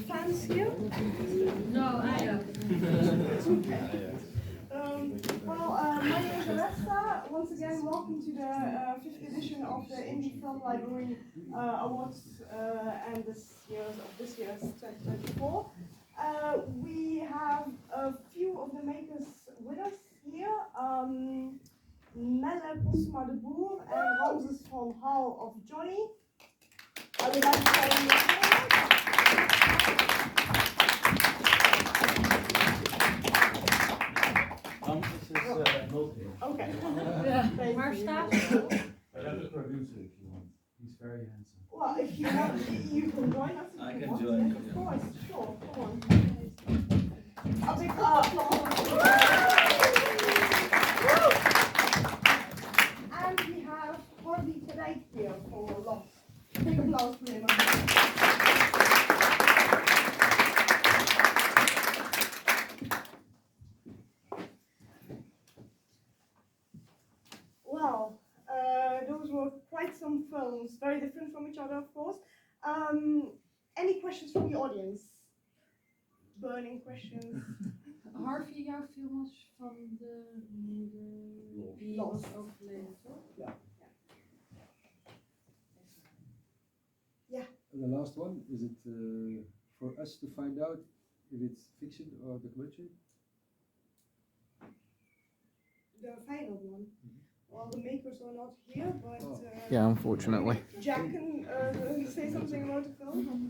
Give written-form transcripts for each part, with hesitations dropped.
fans here? No, I am. My name is Alessa. Once again, welcome to the 5th edition of the Indie Film Library Awards and this year's 2024. We have a few of the makers with us here. Melle, Posthuma, Boer, and Ramses from Hall of Johnny. I would like to say Ramses is not here. okay. Waar staat I have the producer if you want. He's very handsome. Well, if you want, you can join us. If I you can want. join, Of yeah. course, sure. Come on. A big applause. And we have Harvey Kadijk here for lots. Big applause for him. Well, those were quite some films, very different from each other, of course. Any questions from the audience? Burning questions? Harvey, jouw film was van de moeder die Los. was overleden, toch? The last one, is it for us to find out if it's fiction or documentary? The final one. Well, the makers are not here, but Yeah, unfortunately. Jack can say something about the film.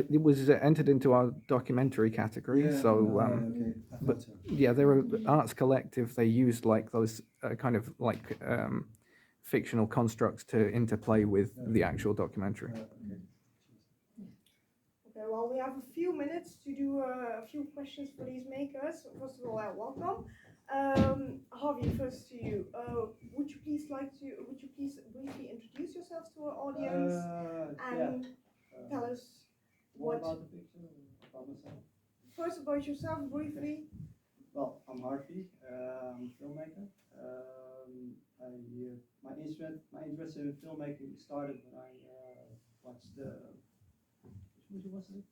It was entered into our documentary category, so okay. I but thought so. yeah, they were arts collective. They used like those kind of like fictional constructs to interplay with the actual documentary. Okay. Okay, well, we have a few minutes to do a few questions for these makers. First of all, welcome. Harvey, first to you. Would you please briefly introduce yourselves to our audience and tell us What what? about the picture? About myself? First about yourself, briefly. Well, I'm Harvey. I'm a filmmaker. My interest in filmmaking started when I watched which movie was it?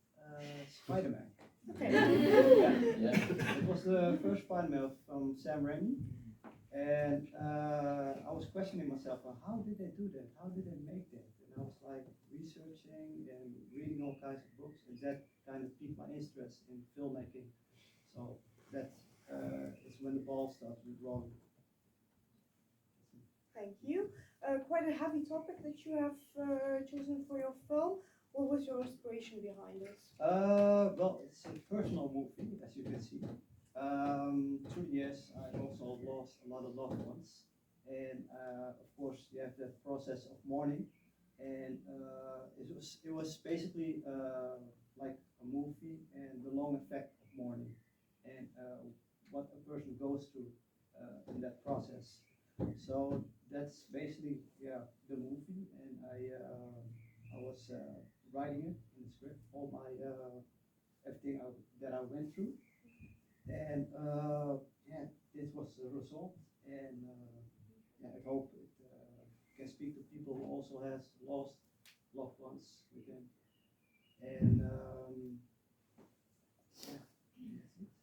Spider-Man. Okay. Yeah. It was the first Spider-Man from Sam Raimi, and I was questioning myself, well, how did they do that? How did they make that? And I was like researching and reading all kinds of books, and that kind of piqued my interest in filmmaking. So that is when the ball started rolling. Thank you. Quite a heavy topic that you have chosen for your film. What was your inspiration behind it? Well, it's a personal movie, as you can see. Through the years, I also lost a lot of loved ones, and of course, you have that process of mourning. And it was basically like a movie and the long effect of mourning, and what a person goes through in that process. So that's basically the movie, and I was writing it in the script, all my everything that I went through, and this was the result, and I hope it can speak to people who also has lost loved ones within, and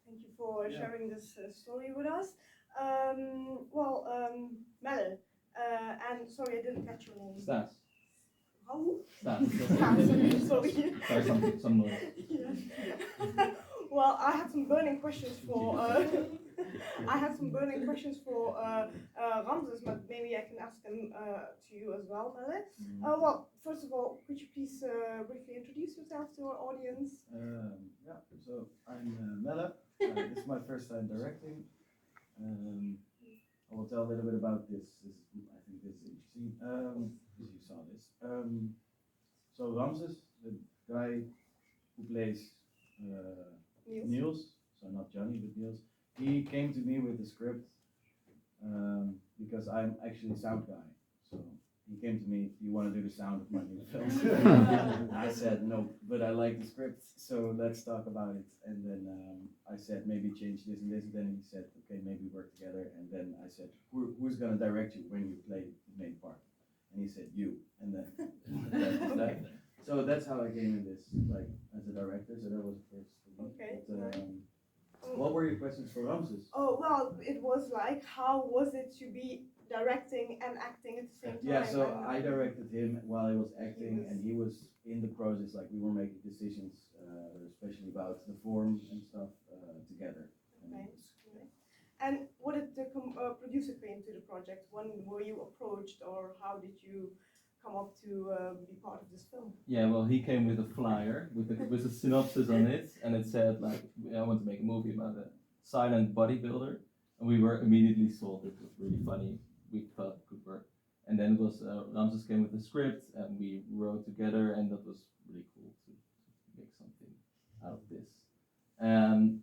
Thank you for sharing this story with us. Melle, and sorry I didn't catch your name. Stas. How? Stas. Sorry. Sorry, some noise. Yeah. Well, I had some burning questions for Ramses, but maybe I can ask them to you as well, Melle. Well, first of all, could you please briefly introduce yourself to our audience? So I'm Melle. This is my first time directing. I will tell a little bit about this. I think this is interesting. Because you saw this. So Ramses, the guy who plays Niels, so not Johnny, but Niels, he came to me with the script because I'm actually a sound guy. So he came to me, "Do you want to do the sound of my new film?" I said no, but I like the script, so let's talk about it. And then I said maybe change this and this. And then he said, okay, maybe work together. And then I said, who's gonna direct you when you play the main part? And he said, you. And then that. So that's how I came in this, like, as a director, so that was the first thing. Okay, But, what were your questions for Ramses? Oh, well, it was like, how was it to be directing and acting at the same time? Yeah, so And I directed him while I was acting, was- and he was in the process, like, we were making decisions, especially about the form and stuff, together. And Okay. it was- And what did the producer claim to the project? When were you approached, or how did you come up to be part of this film? Yeah, well, he came with a flyer with a synopsis on it, and it said like, I want to make a movie about a silent bodybuilder, and we were immediately sold. It was really funny. We thought it could work, and then it was Ramses came with the script, and we wrote together, and that was really cool to make something out of this.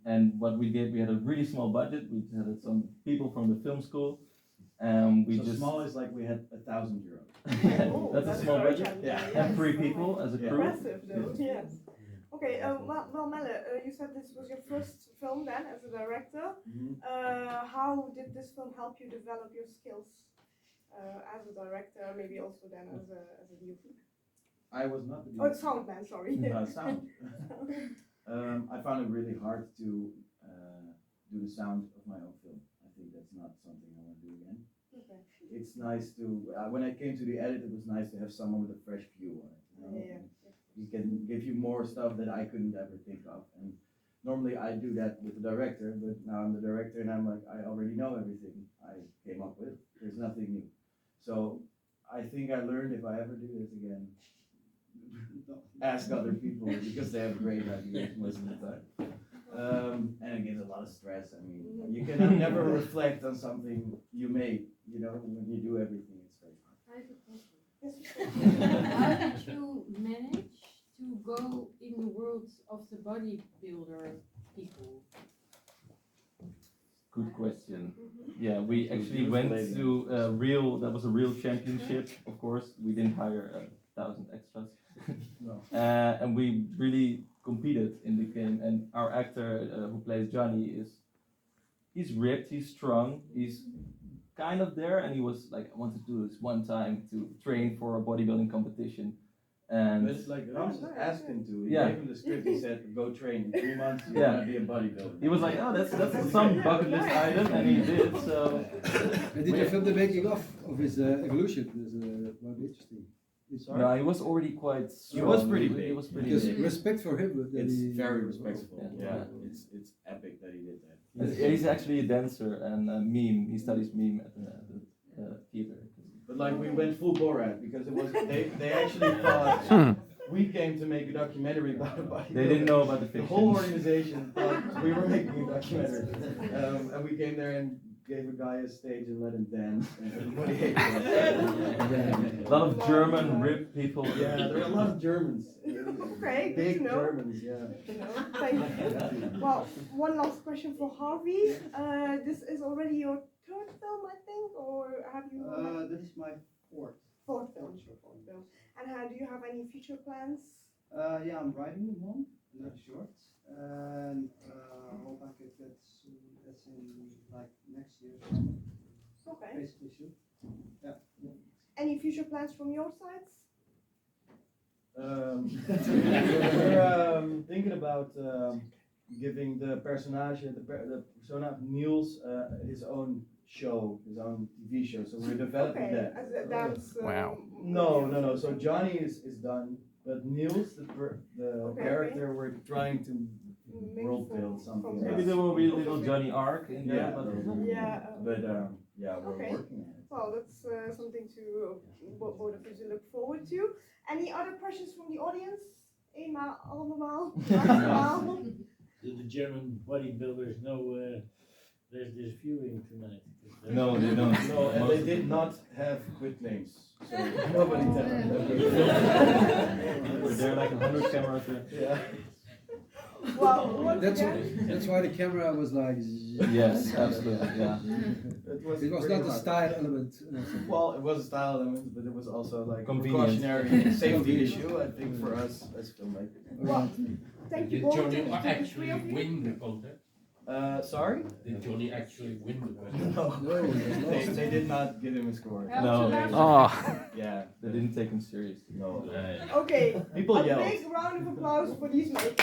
And what we did, we had a really small budget. We had some people from the film school. We So just small is like we had €1,000. Oh, that's a small very budget. challenging, Yeah. And yes. 3 people as a Yeah. crew. Impressive though, yes. Okay, well, Melle, you said this was your first film then as a director. How did this film help you develop your skills as a director, maybe also then as a DOP? I was not the Oh, sound man, sorry. sound. I found it really hard to do the sound of my own film. I think that's not something I want to do again. Okay. It's nice to, when I came to the edit, it was nice to have someone with a fresh view on it. You know? Yeah. He can give you more stuff that I couldn't ever think of. And normally I do that with the director, but now I'm the director and I'm like, I already know everything I came up with. There's nothing new. So I think I learned if I ever do this again, ask other people because they have great ideas most of the time. And it gives a lot of stress. I mean, you can never reflect on something you made, you know, when you do everything, it's very hard. I have a question. Yes, How did you manage to go in the world of the bodybuilder people? Good question. Mm-hmm. Yeah, we actually went to that was a real championship, of course. We didn't hire 1,000 extras. No. And we really competed in the game. And our actor who plays Johnny he's ripped, he's strong, he's kind of there. And he was like, I want to do this one time to train for a bodybuilding competition. And But it's like Ramses asked him to. He Yeah. gave him the script. He said, "Go train in 3 months. You're Yeah. gonna be a bodybuilder." he was like, oh, that's some bucket list item, and he did. So And did you film the making of his evolution? That's quite interesting. Sorry? no, he was already quite. He was strong. pretty big. He was pretty Because big. respect for him. That It's he- very respectful. Yeah. Yeah, it's epic that he did that. He's actually a dancer and a meme. He studies meme at the theater. But like we went full Borat because it was they actually thought we came to make a documentary about a bodybuilder. They didn't know about the The fiction. whole organization thought we were making a documentary, and we came there and gave a guy a stage and let him dance, and everybody hated it. A lot of German ripped people. Yeah, there are a lot of Germans. Okay, good Big to know. Germans, yeah. You know, thank you. Well, one last question for Harvey. This is already your third film, I think, or have you? That is my fourth. Fourth film, sure, fourth film. And do you have any future plans? Yeah, I'm writing one, another short, and hope I could get soon. That's in like next year, summer, Okay. basically shoot. Any future plans from your sides? We're thinking about giving the personage, the persona of Niels, his own show, his own TV show. So we're developing Okay, that. as a dance. Wow. No. So Johnny is done, but Niels, the Okay, character, we're trying to Make world from- build something. from Maybe this. there will be a little Johnny arc in there. Yeah, But Yeah. but yeah, we're Okay. working on it. Well, that's something to both of you to look forward to. Any other questions from the audience? Eenmaal, allemaal, maximaal. Do the German bodybuilders know there's this viewing tonight? no, they don't. No, and they did not have quit claims, so nobody tell them. Were there like 100 cameras there? Yeah. Well, once That's again, that's why the camera was like. Yes, absolutely. Yeah. It was It was pretty not the hard. style element. Well, it was a style element, but it was also like a Convenient. precautionary safety issue, I think, for us as filmmakers. well, thank you Did both, Johnny to the three actually of you. win the contest? Sorry? Did Johnny actually win the contest? No. No, They did not give him a score. No, Oh, Yeah. they didn't take him seriously. No. Okay, People a yelled. big round of applause for these makers.